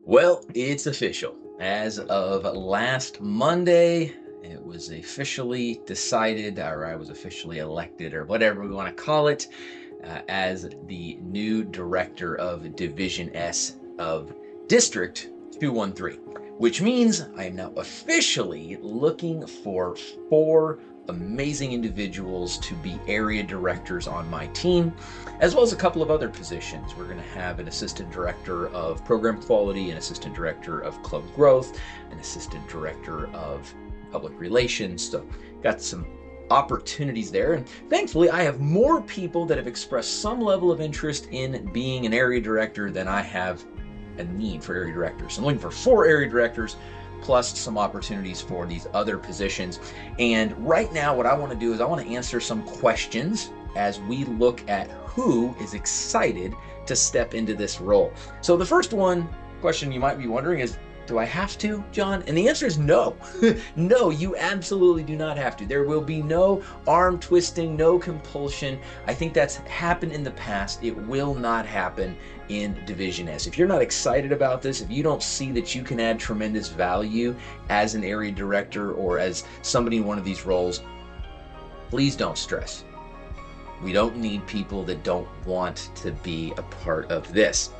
Well, it's official. As of last Monday, it was officially decided, or I was officially elected, or whatever we want to call it, as the new director of Division S of District 213, which means I am now officially looking for four amazing individuals to be area directors on my team, as well as a couple of other positions. We're going to have an assistant director of program quality, an assistant director of club growth, an assistant director of public relations. So, got some opportunities there. And thankfully, I have more people that have expressed some level of interest in being an area director than I have a need for area directors. So I'm looking for four area directors plus some opportunities for these other positions. And right now, what I want to do is I want to answer some questions as we look at who is excited to step into this role. So the first question you might be wondering is, do I have to, John? And the answer is no. No, you absolutely do not have to. There will be no arm twisting, no compulsion. I think that's happened in the past. It will not happen in Division S. If you're not excited about this, if you don't see that you can add tremendous value as an area director or as somebody in one of these roles, please don't stress. We don't need people that don't want to be a part of this.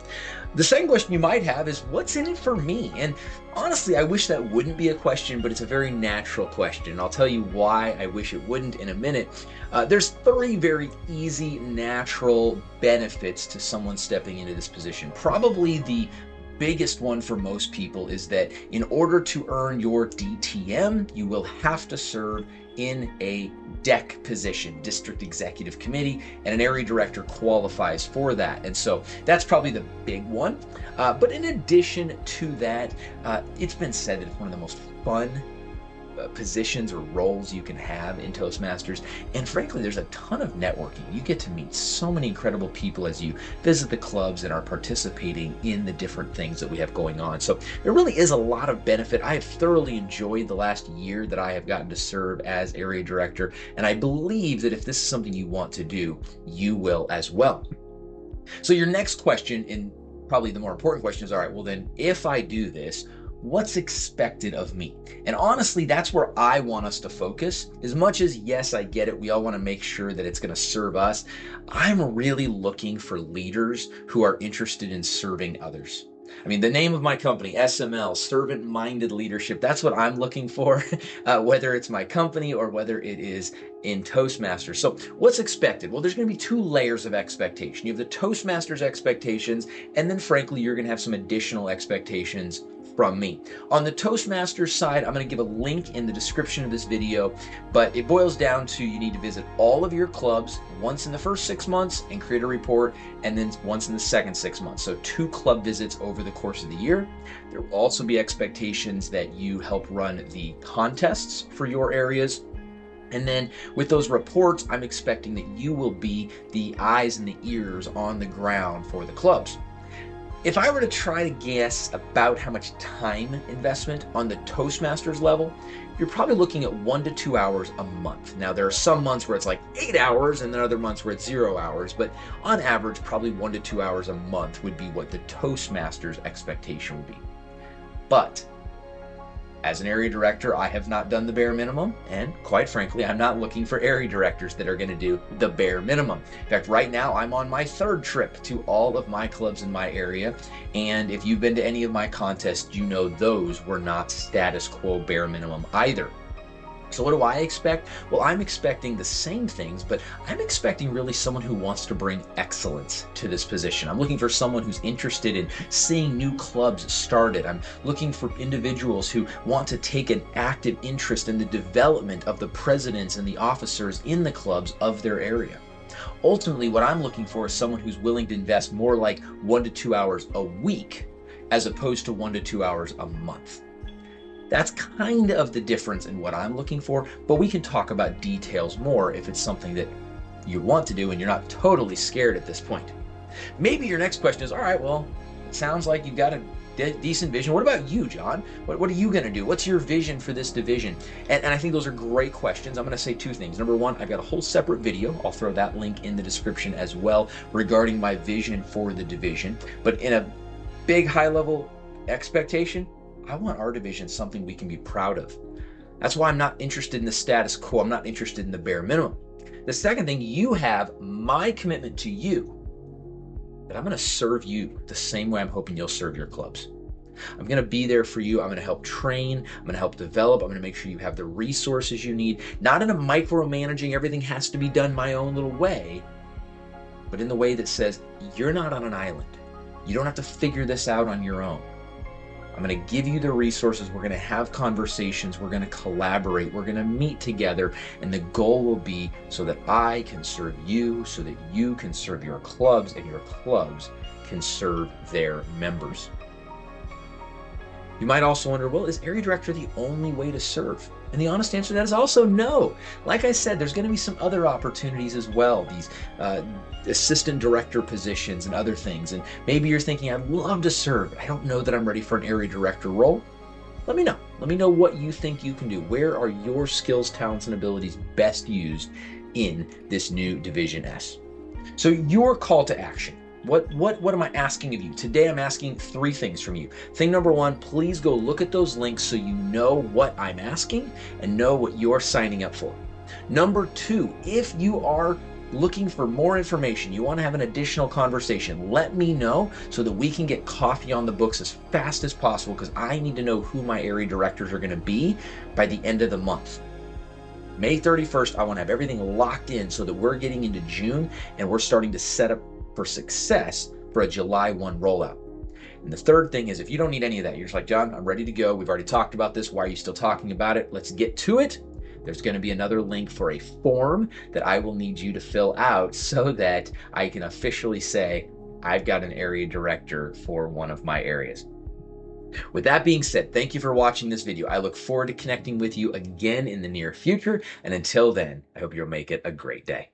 The second question you might have is, what's in it for me? And honestly, I wish that wouldn't be a question, but it's a very natural question. I'll tell you why I wish it wouldn't in a minute. There's three very easy, natural benefits to someone stepping into this position. Probably the biggest one for most people is that in order to earn your DTM, you will have to serve in a DEC position, District Executive Committee, and an area director qualifies for that. And so that's probably the big one. But in addition to that, it's been said that it's one of the most fun positions or roles you can have in Toastmasters. And frankly, there's a ton of networking. You get to meet so many incredible people as you visit the clubs and are participating in the different things that we have going on. So there really is a lot of benefit. I have thoroughly enjoyed the last year that I have gotten to serve as area director. And I believe that if this is something you want to do, you will as well. So your next question, and probably the more important question, is, all right, well then, if I do this, what's expected of me? And honestly, that's where I want us to focus. As much as, yes, I get it, we all want to make sure that it's going to serve us. I'm really looking for leaders who are interested in serving others. I mean, the name of my company, SML, Servant-Minded Leadership, that's what I'm looking for, whether it's my company or whether it is in Toastmasters. So what's expected? Well, there's going to be two layers of expectation. You have the Toastmasters expectations, and then frankly, you're going to have some additional expectations from me. On the Toastmasters side, I'm going to give a link in the description of this video, but it boils down to you need to visit all of your clubs once in the first 6 months and create a report, and then once in the second 6 months. So 2 club visits over the course of the year. There will also be expectations that you help run the contests for your areas. And then with those reports, I'm expecting that you will be the eyes and the ears on the ground for the clubs. If I were to try to guess about how much time investment on the Toastmasters level, you're probably looking at 1 to 2 hours a month. Now, there are some months where it's like 8 hours and then other months where it's 0 hours, but on average, probably 1 to 2 hours a month would be what the Toastmasters expectation would be. But as an area director, I have not done the bare minimum, and quite frankly, I'm not looking for area directors that are going to do the bare minimum. In fact, right now, I'm on my 3rd trip to all of my clubs in my area, and if you've been to any of my contests, you know those were not status quo bare minimum either. So what do I expect? Well, I'm expecting the same things, but I'm expecting really someone who wants to bring excellence to this position. I'm looking for someone who's interested in seeing new clubs started. I'm looking for individuals who want to take an active interest in the development of the presidents and the officers in the clubs of their area. Ultimately, what I'm looking for is someone who's willing to invest more like 1 to 2 hours a week as opposed to 1 to 2 hours a month. That's kind of the difference in what I'm looking for, but we can talk about details more if it's something that you want to do and you're not totally scared at this point. Maybe your next question is, all right, well, it sounds like you've got a decent vision. What about you, John? What are you going to do? What's your vision for this division? And I think those are great questions. I'm going to say 2 things. Number 1, I've got a whole separate video. I'll throw that link in the description as well regarding my vision for the division. But in a big high level expectation, I want our division something we can be proud of. That's why I'm not interested in the status quo. I'm not interested in the bare minimum. The second thing, you have my commitment to you that I'm going to serve you the same way I'm hoping you'll serve your clubs. I'm going to be there for you. I'm going to help train. I'm going to help develop. I'm going to make sure you have the resources you need, not in a micromanaging, everything has to be done my own little way, but in the way that says, you're not on an island. You don't have to figure this out on your own. I'm going to give you the resources. We're going to have conversations. We're going to collaborate. We're going to meet together. And the goal will be so that I can serve you, so that you can serve your clubs, and your clubs can serve their members. You might also wonder, well, is area director the only way to serve? And the honest answer to that is also no. Like I said, there's going to be some other opportunities as well, these assistant director positions and other things. And maybe you're thinking, I'd love to serve, but I don't know that I'm ready for an area director role. Let me know. Let me know what you think you can do. Where are your skills, talents, and abilities best used in this new Division S? So your call to action. What am I asking of you? Today I'm asking 3 things from you. Thing number 1, please go look at those links so you know what I'm asking and know what you're signing up for. Number 2, if you are looking for more information, you want to have an additional conversation, let me know so that we can get coffee on the books as fast as possible, because I need to know who my area directors are going to be by the end of the month. May 31st, I want to have everything locked in so that we're getting into June and we're starting to set up for success for a July 1 rollout. And the third thing is, if you don't need any of that, you're just like, John, I'm ready to go. We've already talked about this. Why are you still talking about it? Let's get to it. There's going to be another link for a form that I will need you to fill out so that I can officially say, I've got an area director for one of my areas. With that being said, thank you for watching this video. I look forward to connecting with you again in the near future. And until then, I hope you'll make it a great day.